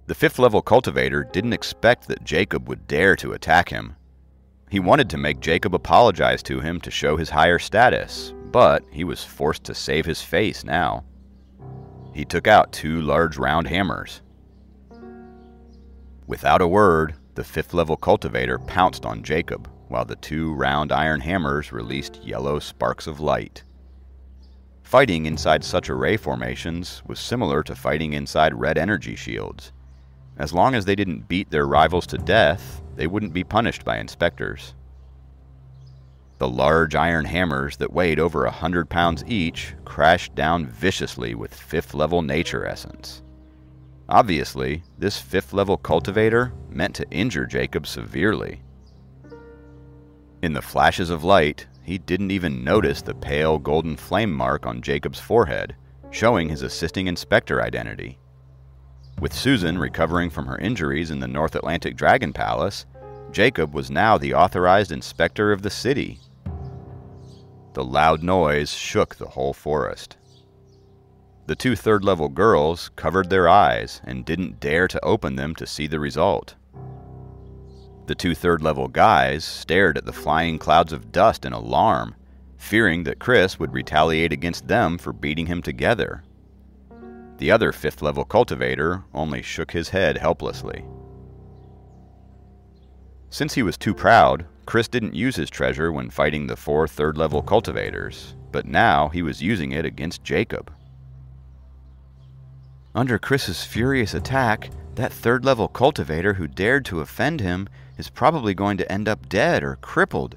The fifth-level cultivator didn't expect that Jacob would dare to attack him. He wanted to make Jacob apologize to him to show his higher status, but he was forced to save his face now. He took out 2 large round hammers. Without a word, the fifth-level cultivator pounced on Jacob, while the 2 round iron hammers released yellow sparks of light. Fighting inside such array formations was similar to fighting inside red energy shields. As long as they didn't beat their rivals to death, they wouldn't be punished by inspectors. The large iron hammers that weighed over 100 pounds each crashed down viciously with 5th-level nature essence. Obviously, this 5th-level cultivator meant to injure Jacob severely. In the flashes of light, he didn't even notice the pale golden flame mark on Jacob's forehead, showing his assisting inspector identity. With Susan recovering from her injuries in the North Atlantic Dragon Palace, Jacob was now the authorized inspector of the city. The loud noise shook the whole forest. The 2 third-level girls covered their eyes and didn't dare to open them to see the result. The 2 third-level guys stared at the flying clouds of dust in alarm, fearing that Chris would retaliate against them for beating him together. The other 5th-level cultivator only shook his head helplessly. Since he was too proud, Chris didn't use his treasure when fighting the 4 third-level cultivators, but now he was using it against Jacob. Under Chris's furious attack, that 3rd-level cultivator who dared to offend him is probably going to end up dead or crippled,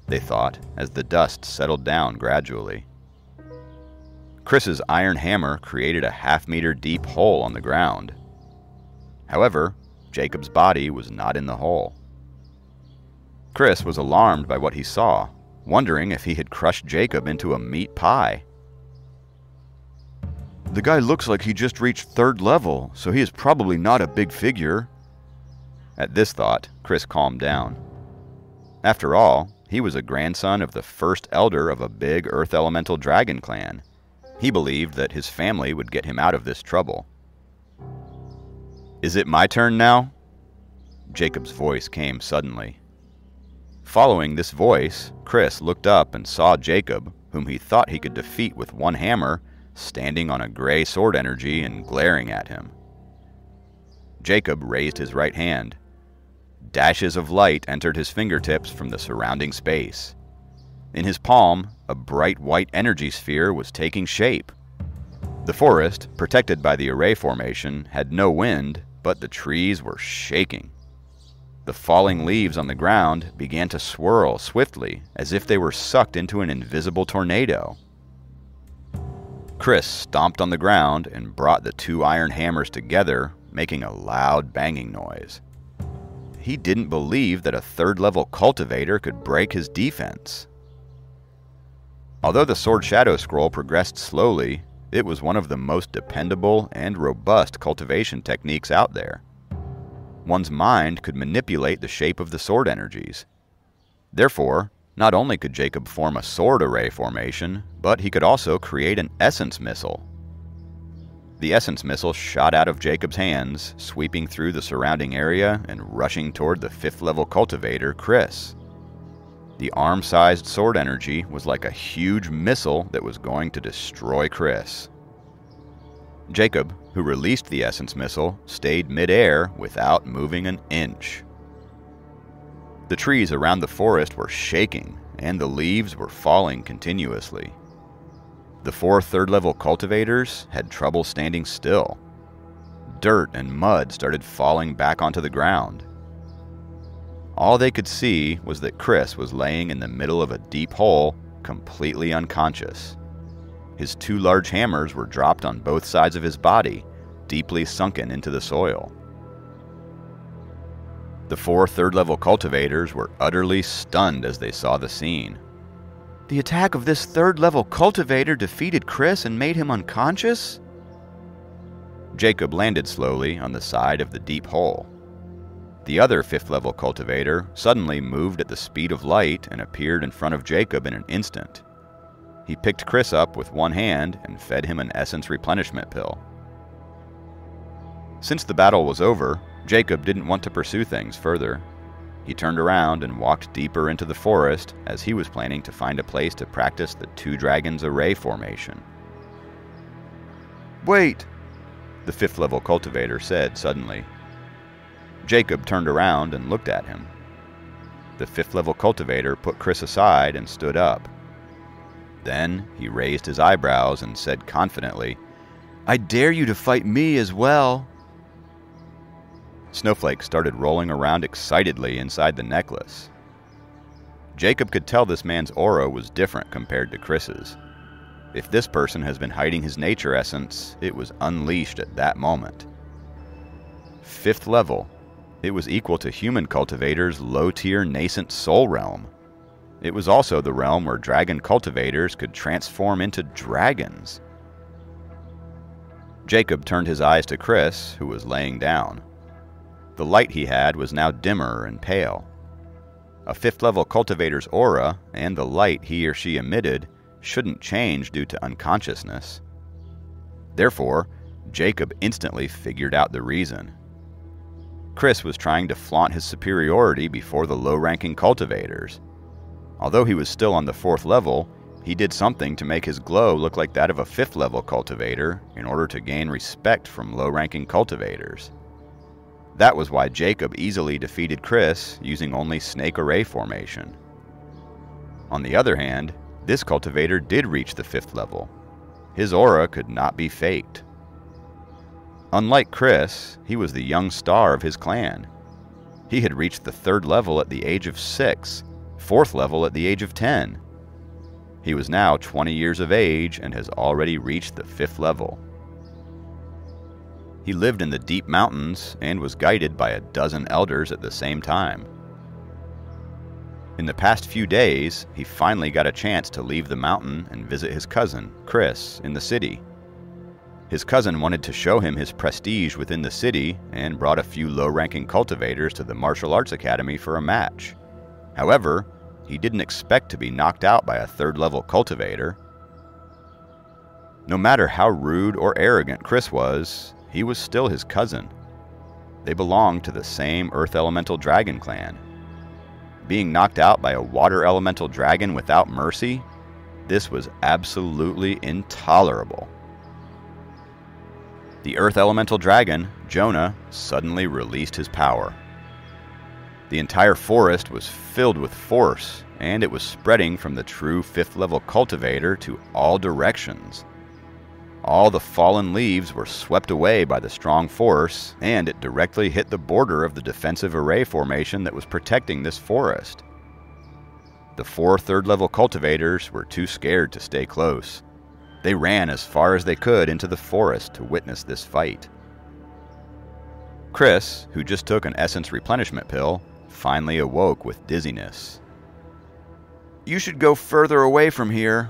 they thought as the dust settled down gradually. Chris's iron hammer created a half-meter deep hole on the ground. However, Jacob's body was not in the hole. Chris was alarmed by what he saw, wondering if he had crushed Jacob into a meat pie. "The guy looks like he just reached 3rd level, so he is probably not a big figure." At this thought, Chris calmed down. After all, he was a grandson of the first elder of a big Earth Elemental Dragon clan. He believed that his family would get him out of this trouble. "Is it my turn now?" Jacob's voice came suddenly. Following this voice, Chris looked up and saw Jacob, whom he thought he could defeat with 1 hammer, standing on a gray sword energy and glaring at him. Jacob raised his right hand. Dashes of light entered his fingertips from the surrounding space. In his palm, a bright white energy sphere was taking shape. The forest, protected by the array formation, had no wind, but the trees were shaking. The falling leaves on the ground began to swirl swiftly, as if they were sucked into an invisible tornado. Chris stomped on the ground and brought the 2 iron hammers together, making a loud banging noise. He didn't believe that a 3rd-level cultivator could break his defense. Although the Sword Shadow Scroll progressed slowly, it was one of the most dependable and robust cultivation techniques out there. One's mind could manipulate the shape of the sword energies. Therefore, not only could Jacob form a sword array formation, but he could also create an essence missile. The essence missile shot out of Jacob's hands, sweeping through the surrounding area and rushing toward the 5th-level cultivator, Chris. The arm-sized sword energy was like a huge missile that was going to destroy Chris. Jacob, who released the essence missile, stayed mid-air without moving an inch. The trees around the forest were shaking, and the leaves were falling continuously. The 4 third-level cultivators had trouble standing still. Dirt and mud started falling back onto the ground. All they could see was that Chris was laying in the middle of a deep hole, completely unconscious. His 2 large hammers were dropped on both sides of his body, deeply sunken into the soil. The 4 third-level cultivators were utterly stunned as they saw the scene. "The attack of this 3rd-level cultivator defeated Chris and made him unconscious?" Jacob landed slowly on the side of the deep hole. The other 5th-level cultivator suddenly moved at the speed of light and appeared in front of Jacob in an instant. He picked Chris up with 1 hand and fed him an essence replenishment pill. Since the battle was over, Jacob didn't want to pursue things further. He turned around and walked deeper into the forest as he was planning to find a place to practice the Two Dragons array formation. "Wait!" the 5th level cultivator said suddenly. Jacob turned around and looked at him. The 5th level cultivator put Chris aside and stood up. Then he raised his eyebrows and said confidently, "I dare you to fight me as well." Snowflake started rolling around excitedly inside the necklace. Jacob could tell this man's aura was different compared to Chris's. If this person has been hiding his nature essence, it was unleashed at that moment. 5th level. It was equal to human cultivators' low-tier nascent soul realm. It was also the realm where dragon cultivators could transform into dragons. Jacob turned his eyes to Chris, who was laying down. The light he had was now dimmer and pale. A 5th level cultivator's aura, and the light he or she emitted, shouldn't change due to unconsciousness. Therefore, Jacob instantly figured out the reason. Chris was trying to flaunt his superiority before the low-ranking cultivators. Although he was still on the 4th level, he did something to make his glow look like that of a 5th level cultivator in order to gain respect from low-ranking cultivators. That was why Jacob easily defeated Chris using only snake array formation. On the other hand, this cultivator did reach the 5th level. His aura could not be faked. Unlike Chris, he was the young star of his clan. He had reached the 3rd level at the age of 6, 4th level at the age of 10. He was now 20 years of age and has already reached the 5th level. He lived in the deep mountains and was guided by a dozen elders at the same time. In the past few days, he finally got a chance to leave the mountain and visit his cousin, Chris, in the city. His cousin wanted to show him his prestige within the city and brought a few low-ranking cultivators to the martial arts academy for a match. However, he didn't expect to be knocked out by a 3rd level cultivator. No matter how rude or arrogant Chris was, he was still his cousin. They belonged to the same Earth Elemental Dragon clan. Being knocked out by a Water Elemental Dragon without mercy, this was absolutely intolerable. The Earth Elemental Dragon, Jonah, suddenly released his power. The entire forest was filled with force, and it was spreading from the true 5th level cultivator to all directions. All the fallen leaves were swept away by the strong force, and it directly hit the border of the defensive array formation that was protecting this forest. The 4 3rd level cultivators were too scared to stay close. They ran as far as they could into the forest to witness this fight. Chris, who just took an essence replenishment pill, finally awoke with dizziness. "You should go further away from here."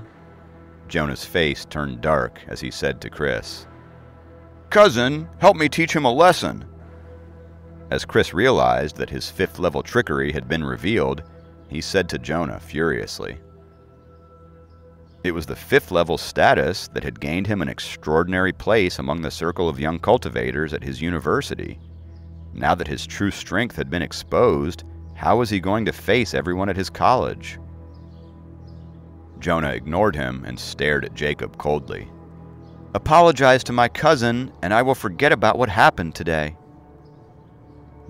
Jonah's face turned dark as he said to Chris, "Cousin, help me teach him a lesson." As Chris realized that his 5th level trickery had been revealed, he said to Jonah furiously. It was the 5th level status that had gained him an extraordinary place among the circle of young cultivators at his university. Now that his true strength had been exposed, how was he going to face everyone at his college? Jonah ignored him and stared at Jacob coldly. "Apologize to my cousin, and I will forget about what happened today."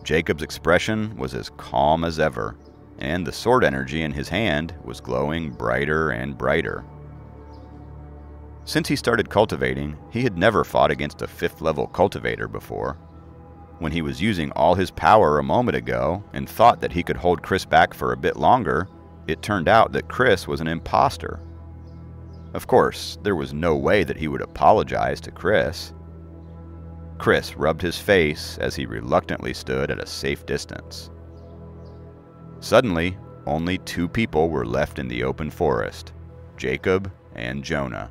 Jacob's expression was as calm as ever, and the sword energy in his hand was glowing brighter and brighter. Since he started cultivating, he had never fought against a 5th level cultivator before. When he was using all his power a moment ago and thought that he could hold Chris back for a bit longer, it turned out that Chris was an imposter. Of course, there was no way that he would apologize to Chris. Chris rubbed his face as he reluctantly stood at a safe distance. Suddenly, only 2 people were left in the open forest, Jacob and Jonah.